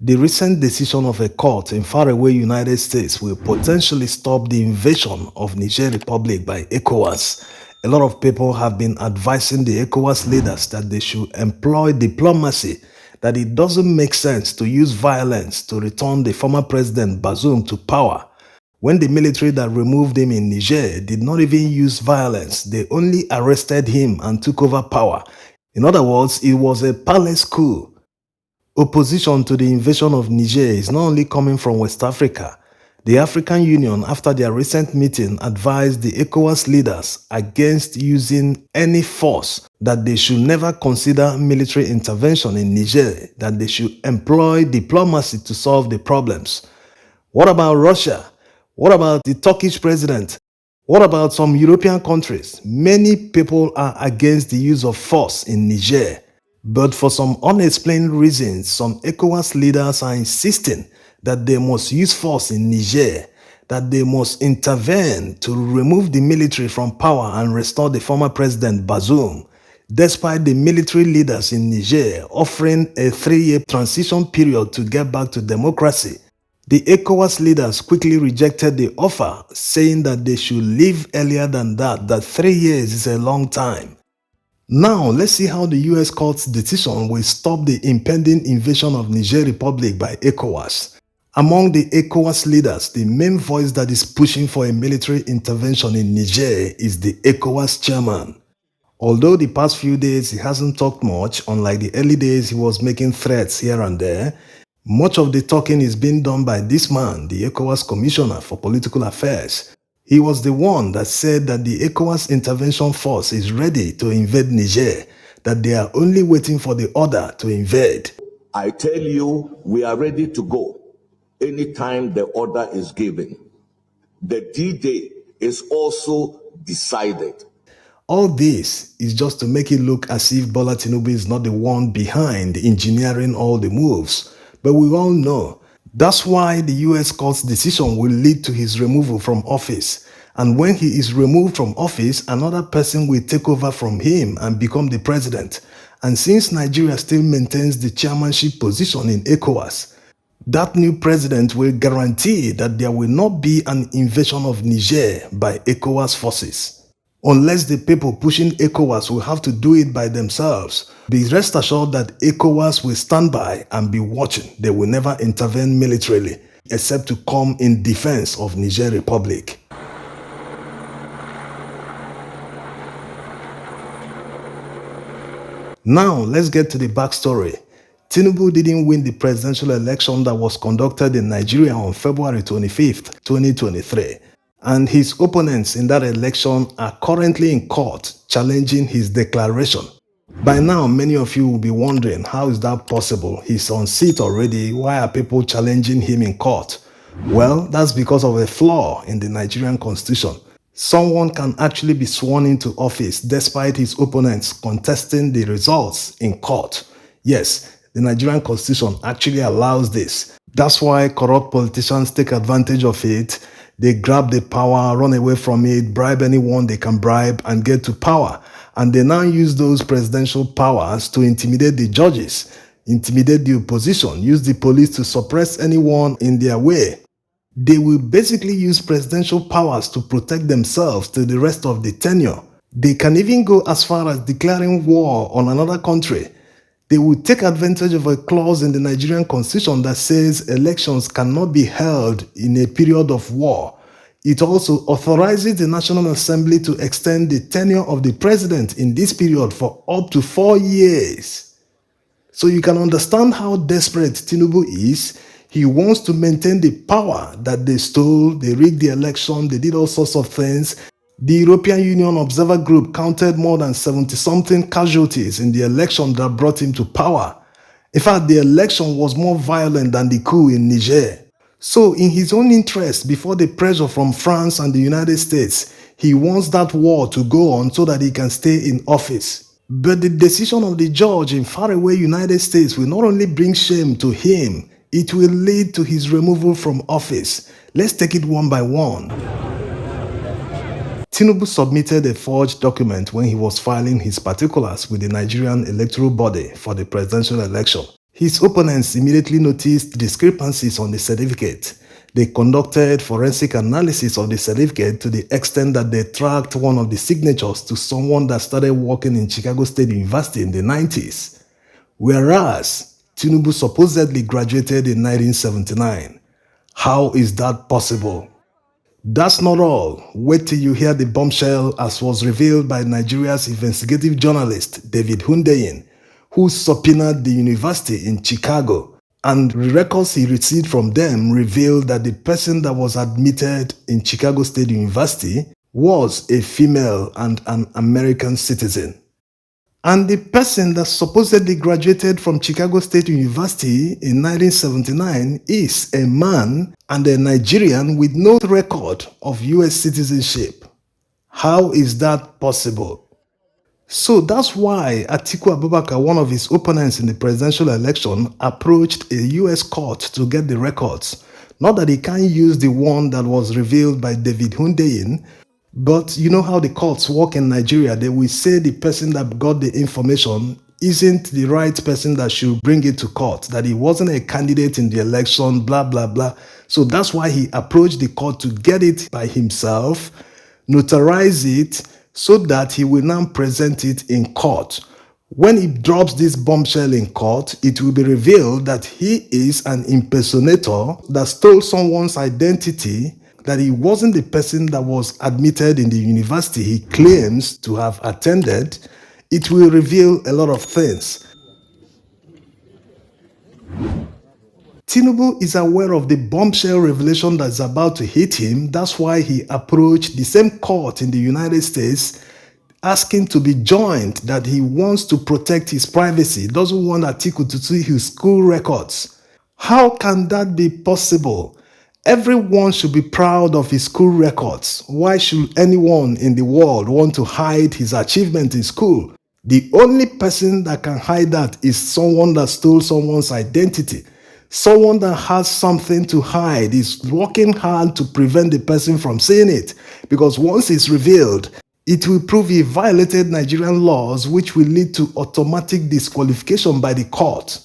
The recent decision of a court in faraway United States will potentially stop the invasion of Niger Republic by ECOWAS. A lot of people have been advising the ECOWAS leaders that they should employ diplomacy, that it doesn't make sense to use violence to return the former president Bazoum to power. When the military that removed him in Niger did not even use violence, they only arrested him and took over power. In other words, it was a palace coup. Opposition to the invasion of Niger is not only coming from West Africa. The African Union, after their recent meeting, advised the ECOWAS leaders against using any force, that they should never consider military intervention in Niger, that they should employ diplomacy to solve the problems. What about Russia? What about the Turkish president? What about some European countries? Many people are against the use of force in Niger. But for some unexplained reasons, some ECOWAS leaders are insisting that they must use force in Niger, that they must intervene to remove the military from power and restore the former president Bazoum, despite the military leaders in Niger offering a 3-year transition period to get back to democracy. The ECOWAS leaders quickly rejected the offer, saying that they should leave earlier than that 3 years is a long time. Now, let's see how the US court's decision will stop the impending invasion of Niger Republic by ECOWAS. Among the ECOWAS leaders, the main voice that is pushing for a military intervention in Niger is the ECOWAS chairman. Although the past few days he hasn't talked much, unlike the early days he was making threats here and there, much of the talking is being done by this man, the ECOWAS Commissioner for Political Affairs. He was the one that said that the ECOWAS intervention force is ready to invade Niger, that they are only waiting for the order to invade. I tell you, we are ready to go anytime the order is given. The D-Day is also decided. All this is just to make it look as if Bola Tinubu is not the one behind engineering all the moves. But we all know that's why the US court's decision will lead to his removal from office. And when he is removed from office, another person will take over from him and become the president. And since Nigeria still maintains the chairmanship position in ECOWAS, that new president will guarantee that there will not be an invasion of Niger by ECOWAS forces. Unless the people pushing ECOWAS will have to do it by themselves. Be rest assured that ECOWAS will stand by and be watching. They will never intervene militarily, except to come in defense of Niger Republic. Now, let's get to the backstory. Tinubu didn't win the presidential election that was conducted in Nigeria on February 25th, 2023. And his opponents in that election are currently in court challenging his declaration. By now, many of you will be wondering, how is that possible? He's on seat already. Why are people challenging him in court? Well, that's because of a flaw in the Nigerian constitution. Someone can actually be sworn into office despite his opponents contesting the results in court. Yes, the Nigerian constitution actually allows this. That's why corrupt politicians take advantage of it. They grab the power, run away from it, bribe anyone they can bribe, and get to power. And they now use those presidential powers to intimidate the judges, intimidate the opposition, use the police to suppress anyone in their way. They will basically use presidential powers to protect themselves till the rest of the tenure. They can even go as far as declaring war on another country. They will take advantage of a clause in the Nigerian constitution that says elections cannot be held in a period of war. It also authorizes the National Assembly to extend the tenure of the president in this period for up to 4 years. So you can understand how desperate Tinubu is. He wants to maintain the power that they stole, they rigged the election, they did all sorts of things. The European Union Observer Group counted more than 70-something casualties in the election that brought him to power. In fact, the election was more violent than the coup in Niger. So in his own interest, before the pressure from France and the United States, he wants that war to go on so that he can stay in office. But the decision of the judge in faraway United States will not only bring shame to him, it will lead to his removal from office. Let's take it one by one. Tinubu submitted a forged document when he was filing his particulars with the Nigerian electoral body for the presidential election. His opponents immediately noticed discrepancies on the certificate. They conducted forensic analysis of the certificate to the extent that they tracked one of the signatures to someone that started working in Chicago State University in the 90s. Whereas Tinubu supposedly graduated in 1979. How is that possible? That's not all. Wait till you hear the bombshell as was revealed by Nigeria's investigative journalist David Hundeyin, who subpoenaed the university in Chicago. And the records he received from them revealed that the person that was admitted in Chicago State University was a female and an American citizen. And the person that supposedly graduated from Chicago State University in 1979 is a man and a Nigerian with no record of US citizenship. How is that possible? So that's why Atiku Abubakar, one of his opponents in the presidential election, approached a US court to get the records. Not that he can't use the one that was revealed by David Hundeyin, but you know how the courts work in Nigeria. They will say the person that got the information isn't the right person that should bring it to court, that he wasn't a candidate in the election, blah, blah, blah. So that's why he approached the court to get it by himself, notarize it, so that he will now present it in court. When he drops this bombshell in court, it will be revealed that he is an impersonator that stole someone's identity, that he wasn't the person that was admitted in the university he claims to have attended. It will reveal a lot of things. Tinubu is aware of the bombshell revelation that's about to hit him. That's why he approached the same court in the United States asking to be joined, that he wants to protect his privacy, doesn't want Atiku to see his school records. How can that be possible? Everyone should be proud of his school records. Why should anyone in the world want to hide his achievement in school? The only person that can hide that is someone that stole someone's identity. Someone that has something to hide is working hard to prevent the person from seeing it, because once it's revealed, it will prove he violated Nigerian laws, which will lead to automatic disqualification by the court.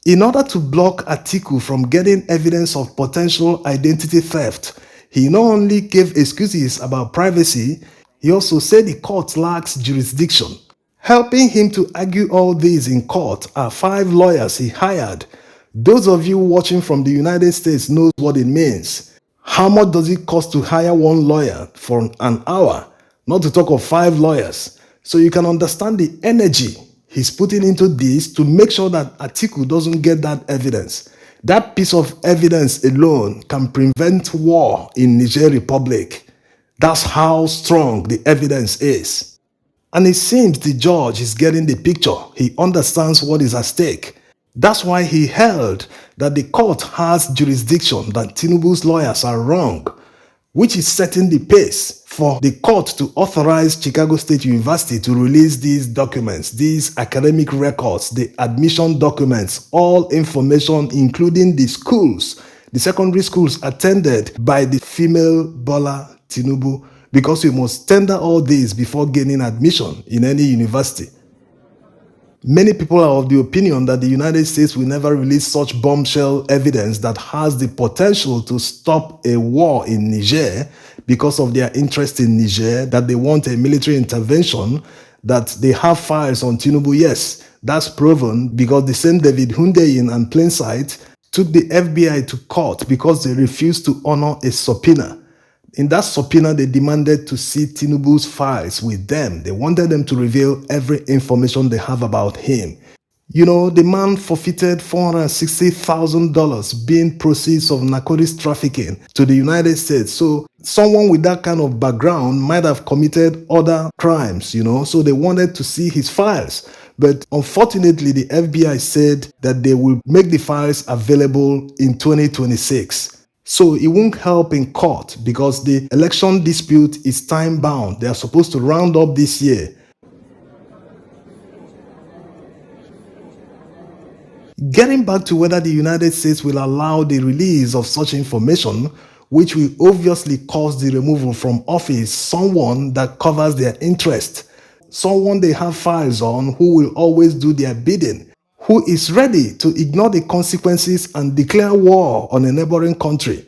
In order to block Atiku from getting evidence of potential identity theft, he not only gave excuses about privacy, he also said the court lacks jurisdiction. Helping him to argue all this in court are 5 lawyers he hired. Those of you watching from the United States knows what it means. How much does it cost to hire one lawyer for an hour? Not to talk of 5 lawyers. So you can understand the energy he's putting into this to make sure that Atiku doesn't get that evidence. That piece of evidence alone can prevent war in Niger Republic. That's how strong the evidence is. And it seems the judge is getting the picture. He understands what is at stake. That's why he held that the court has jurisdiction, that Tinubu's lawyers are wrong, which is setting the pace for the court to authorize Chicago State University to release these documents, these academic records, the admission documents, all information, including the schools, the secondary schools attended by the female Bola Tinubu, because you must tender all these before gaining admission in any university. Many people are of the opinion that the United States will never release such bombshell evidence that has the potential to stop a war in Niger because of their interest in Niger, that they want a military intervention, that they have files on Tinubu. Yes, that's proven because the same David Hundeyin and Plainsight took the FBI to court because they refused to honor a subpoena. In that subpoena, they demanded to see Tinubu's files with them. They wanted them to reveal every information they have about him. You know, the man forfeited $460,000 being proceeds of narcotics trafficking to the United States. So someone with that kind of background might have committed other crimes, you know, so they wanted to see his files. But unfortunately, the FBI said that they will make the files available in 2026. So it won't help in court because the election dispute is time-bound. They are supposed to round up this year. Getting back to whether the United States will allow the release of such information, which will obviously cause the removal from office someone that covers their interest, someone they have files on who will always do their bidding, who is ready to ignore the consequences and declare war on a neighboring country.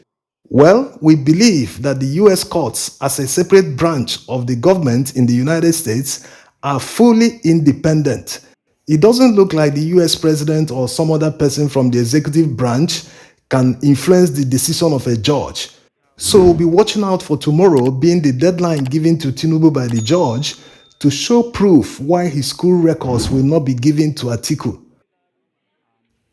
Well, we believe that the US courts, as a separate branch of the government in the United States, are fully independent. It doesn't look like the US president or some other person from the executive branch can influence the decision of a judge. So we'll be watching out for tomorrow being the deadline given to Tinubu by the judge to show proof why his school records will not be given to Atiku.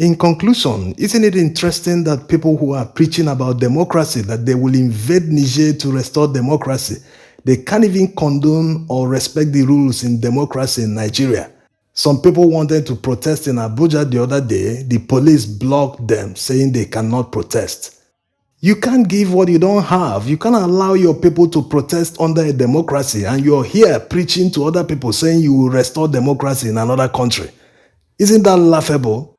In conclusion, isn't it interesting that people who are preaching about democracy, that they will invade Niger to restore democracy, they can't even condone or respect the rules in democracy in Nigeria? Some people wanted to protest in Abuja the other day. The police blocked them, saying they cannot protest. You can't give what you don't have. You can't allow your people to protest under a democracy, and you're here preaching to other people saying you will restore democracy in another country. Isn't that laughable?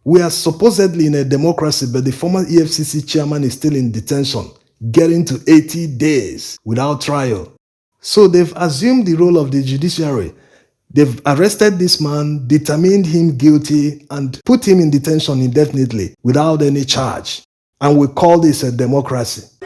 We are supposedly in a democracy, but the former EFCC chairman is still in detention, getting to 80 days without trial. So they've assumed the role of the judiciary. They've arrested this man, determined him guilty, and put him in detention indefinitely without any charge. And we call this a democracy.